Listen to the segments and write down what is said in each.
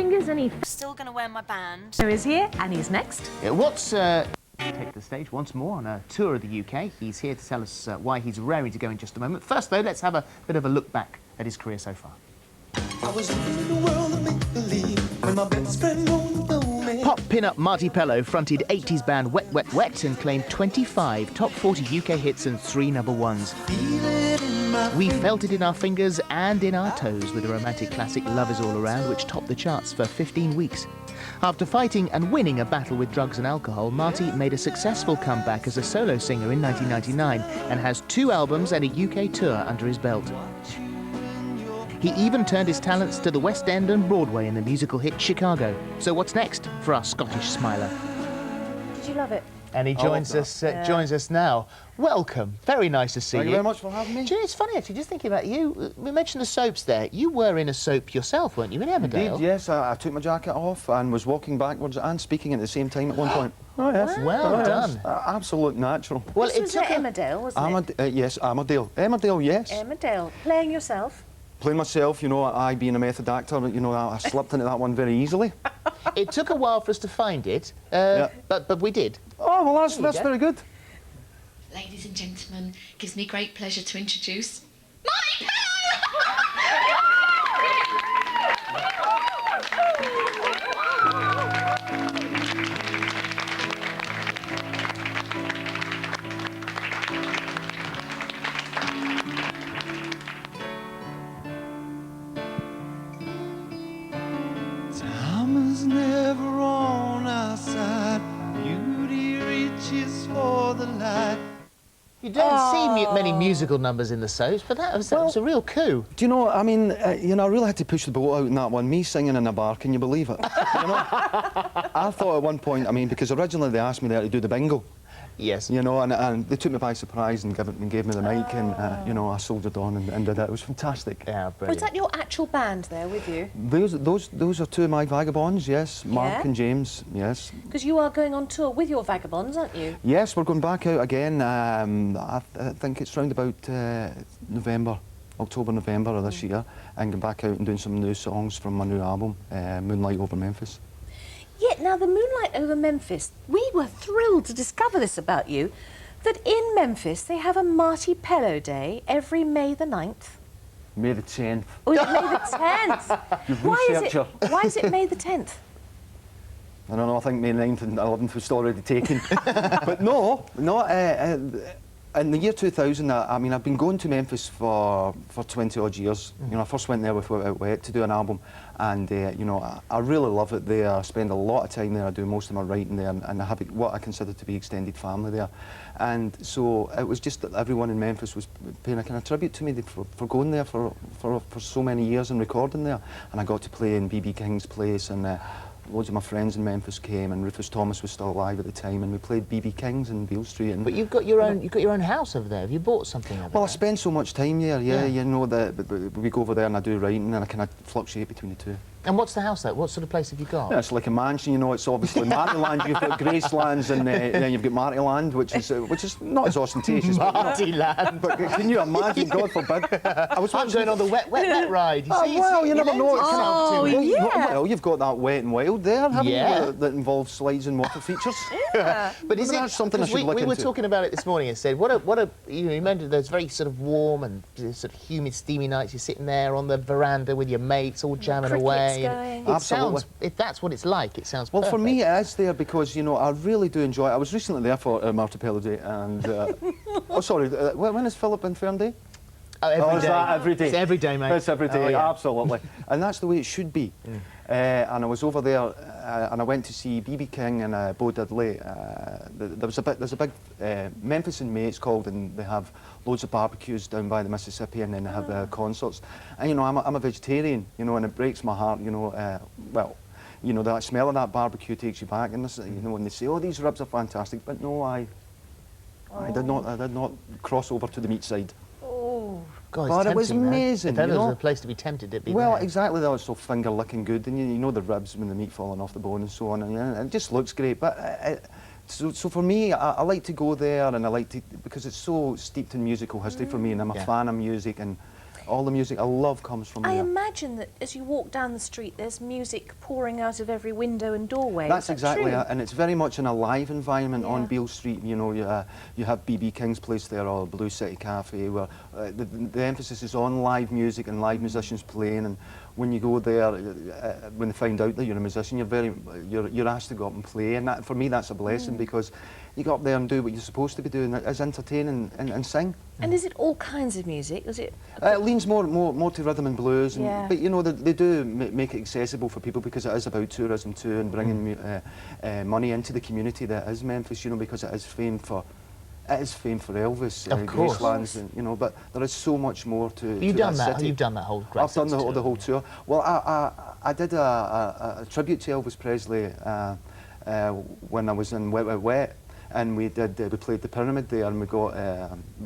fingers and he... Still gonna wear my band. So he's here, and he's next. What's take the stage once more on a tour of the UK. He's here to tell us why he's raring to go in just a moment. First, though, let's have a bit of a look back at his career so far. I was living in a world of make-believe when my best friend won't know me. Pop pin-up Marti Pellow fronted 80s band Wet Wet Wet and claimed 25 top 40 UK hits and 3 number ones. We felt it in our fingers and in our toes with the romantic classic Love Is All Around, which topped the charts for 15 weeks. After fighting and winning a battle with drugs and alcohol, Marti made a successful comeback as a solo singer in 1999 and has 2 albums and a UK tour under his belt. He even turned his talents to the West End and Broadway in the musical hit Chicago. So what's next for our Scottish smiler? Did you love it? And he joins us now. Welcome. Very nice to see you. Thank you very much for having me. Do you know, it's funny actually, just thinking about you. We mentioned the soaps there. You were in a soap yourself, weren't you, in Emmerdale? Indeed, yes. I took my jacket off and was walking backwards and speaking at the same time at one point. Oh, yes. Well done. Yes. Absolute natural. Well, this was at Emmerdale, wasn't it? Yes, Emmerdale. Emmerdale, yes. Emmerdale. Playing yourself? Playing myself, you know, I being a method actor, you know, I slipped into that one very easily. It took a while for us to find it, but we did. Oh, well, that's very good. Ladies and gentlemen, it gives me great pleasure to introduce Marti Pellow! Time is never on our side. Beauty reaches for the light. You don't see many musical numbers in the soaps, but that was a real coup. Do you know, I mean, you know, I really had to push the boat out in that one. Me singing in a bar, can you believe it? You know, I thought at one point, I mean, because originally they asked me there to do the bingo. Yes. You know, and they took me by surprise and gave me the mic, and, you know, I soldiered on and did it. It was fantastic. Yeah, brilliant. Was that your actual band there with you? Those are 2 of my vagabonds, yes. Mark Yeah? and James, yes. Because you are going on tour with your vagabonds, aren't you? Yes, we're going back out again. I think it's round about October, November of this year, and going back out and doing some new songs from my new album, Moonlight Over Memphis. Yeah, now the Moonlight Over Memphis, we were thrilled to discover this about you, that in Memphis they have a Marti Pellow Day every May the 9th. May the 10th. Oh, is it May the 10th? Why is it May the 10th? I don't know, I think May 9th and 11th was already taken. But no, in the year 2000, I mean, I've been going to Memphis for 20 odd years. You know, I first went there with Wet Wet Wet to do an album, and you know, I really love it there. I spend a lot of time there. I do most of my writing there, and I have what I consider to be extended family there. And so it was just that everyone in Memphis was paying a kind of tribute to me for going there for so many years and recording there. And I got to play in B.B. King's place, and loads of my friends in Memphis came, and Rufus Thomas was still alive at the time, and we played B.B. King's in Beale Street. And but you've got your own house over there. Have you bought something over there? Well, I spend so much time there. Yeah, you know that we go over there and I do writing, and I kind of fluctuate between the 2. And what's the house like? What sort of place have you got? Yeah, it's like a mansion, you know. It's obviously Martiland. You've got Gracelands, and then you've got Martiland, which is not as ostentatious. Martiland. But can you imagine? God forbid. I'm going on the Wet Wet Wet ride. You see, well, you never know. Oh, yeah. Well, you've got that Wet and Wild there, haven't Yeah. you? That involves slides and water features. Yeah. But is That's it something I should look we were into. talking about it this morning and said, what a you know, you mentioned those very sort of warm and sort of humid, steamy nights. You're sitting there on the veranda with your mates, all jamming away. Absolutely. If that's what it's like, it sounds Well, perfect. for me, it is there because, you know, I really do enjoy it. I was recently there for Marti Pellow Day, and oh, sorry, when is Philip and Fern Day? Every day. Every day. It's every day, mate. It's every day, Oh, yeah. absolutely. And that's the way it should be. And I was over there, and I went to see B.B. King and Bo Diddley. There's a big Memphis in May, it's called, and they have loads of barbecues down by the Mississippi, and then they have concerts. And you know, I'm a vegetarian, you know, and it breaks my heart, you know. Well, you know, that smell of that barbecue takes you back, and this, you know, when they say, "Oh, these ribs are fantastic," but no, I did not cross over to the meat side. Oh. God, But it's it was tempting, man. amazing, If ever you know. was a place to be tempted, it'd be Well, there. exactly, that was so finger-licking good, and you know the ribs when the meat falling off the bone and so on, and it just looks great. But so for me, I like to go there, and I like to, because it's so steeped in musical history for me, and I'm a fan of music, and All the music I love comes from I there. imagine that as you walk down the street, there's music pouring out of every window and doorway. That's Is that exactly true? it, and it's very much an alive environment Yeah. on Beale Street. You know, you have B.B. King's place there, or Blue City Cafe, where the emphasis is on live music and live musicians playing. And when you go there, when they find out that you're a musician, you're asked to go up and play. And that, for me, that's a blessing, because you go up there and do what you're supposed to be doing, is entertain and sing. And is it all kinds of music? Is it? It leans more to rhythm and blues, and, Yeah. but you know they do make it accessible for people, because it is about tourism too, and bringing money into the community that is Memphis. You know, because it is famed for Elvis, Of course. Gracelands, and you know. But there is so much more to. You've to done that. city. You've done that whole. I've done Gracelands the whole tour. Well, I did a tribute to Elvis Presley when I was in Wet Wet Wet. And we played the Pyramid there, and we got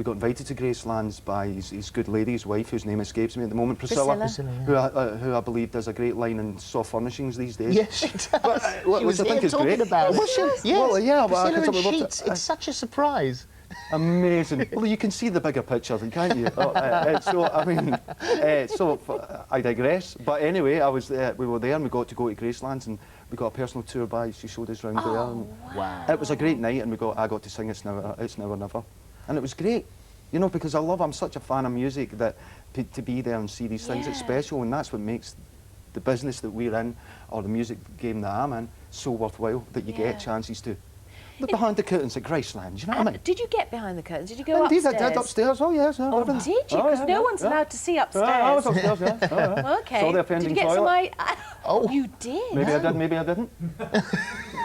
invited to Gracelands by his good lady, his wife, whose name escapes me at the moment, Priscilla, Priscilla, yeah. who I believe does a great line in soft furnishings these days. Yes, she does. Which I think is great. About Was she? Yes. Well, yeah, well, I Priscilla can and tell you what, Sheets. It's such a surprise. Amazing. Well, you can see the bigger picture, can't you? So, I mean, I digress. But anyway, we were there, and we got to go to Gracelands, and we got a personal tour by. She showed us around there. And Wow. it was a great night, and I got to sing It's Now or Never. And it was great, you know, because I'm such a fan of music that to be there and see these things, it's Yeah. special, and that's what makes the business that we're in, or the music game that I'm in, so worthwhile, that you Yeah. get chances to look behind the curtains at Graceland, you know what I mean? Did you get behind the curtains? Did you go Indeed, upstairs? I did upstairs. Oh yes. Oh, everything. did you? Oh, Because yeah, no yeah, one's yeah. allowed to see upstairs. I was upstairs. Yeah. Oh, yeah. Well, okay. Saw the Did offending you get toilet. some? Oh. You did. Maybe I did. Maybe I didn't.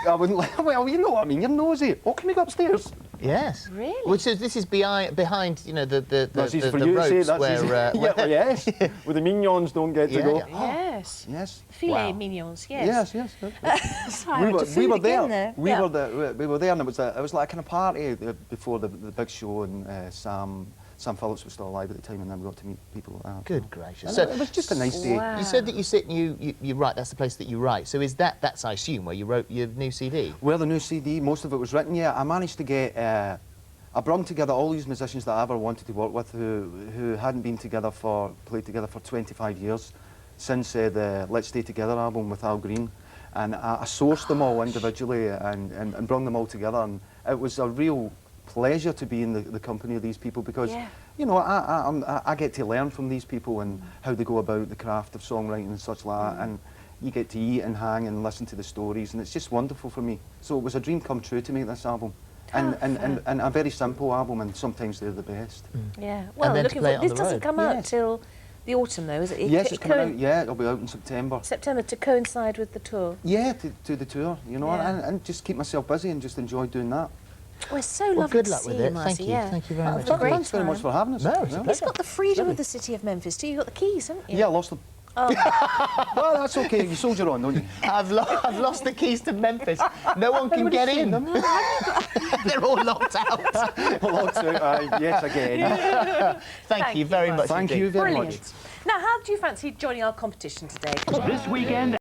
I wouldn't. Well, you know what I mean. You're nosy. Oh, can we go upstairs? Yes. Really? Which is this is behind you know the That's easy the for you to say. ropes That's where easy. where Yeah, yes. Where the minions don't get to Yeah, go. yeah. Yes. Yes. Filet Wow. mignons. Yes. Yes. Yes. Sorry, we were food there. again there. We Yeah. were there, and it was like a kind of party before the big show, and Sam Phillips was still alive at the time, and then we got to meet people. Good gracious. And So it was just a nice day. Wow. you said that you sit and you write. That's the place that you write. So is that's I assume where you wrote your new CD? Well, the new CD, most of it was written. Yeah, I managed to get. I brought together all these musicians that I ever wanted to work with, who hadn't played together for 25 years, since the Let's Stay Together album with Al Green, and I sourced them all individually and brought them all together, and it was a real pleasure to be in the company of these people, because Yeah. you know I get to learn from these people and how they go about the craft of songwriting and such like that, and you get to eat and hang and listen to the stories, and it's just wonderful for me. So it was a dream come true to make this album. And a very simple album, and sometimes they're the best. Yeah. Well, then to looking play it for on this the doesn't road. come out Yes. till the autumn, though, is it? Yes, It it's coming co- out. Yeah, it'll be out in September. September to coincide with the tour. Yeah, to the tour, you know, Yeah. and just keep myself busy and just enjoy doing that. Well, it's so Well, lovely good to luck see with you, it. Marti. Thank you. Yeah. Thank you very That much. was a great Thanks very much time. for having us. No, it's a Yeah. pleasure. He's got the freedom Lovely. of the city of Memphis too. You've got the keys, haven't you? Yeah, I lost them. Oh. Well, that's okay. You soldier on, don't you? I've lost the keys to Memphis. No one can get in. They're all locked out. Locked out. Yes, again. Thank you very much. Thank indeed. you very much. Brilliant. Now, how do you fancy joining our competition today? This weekend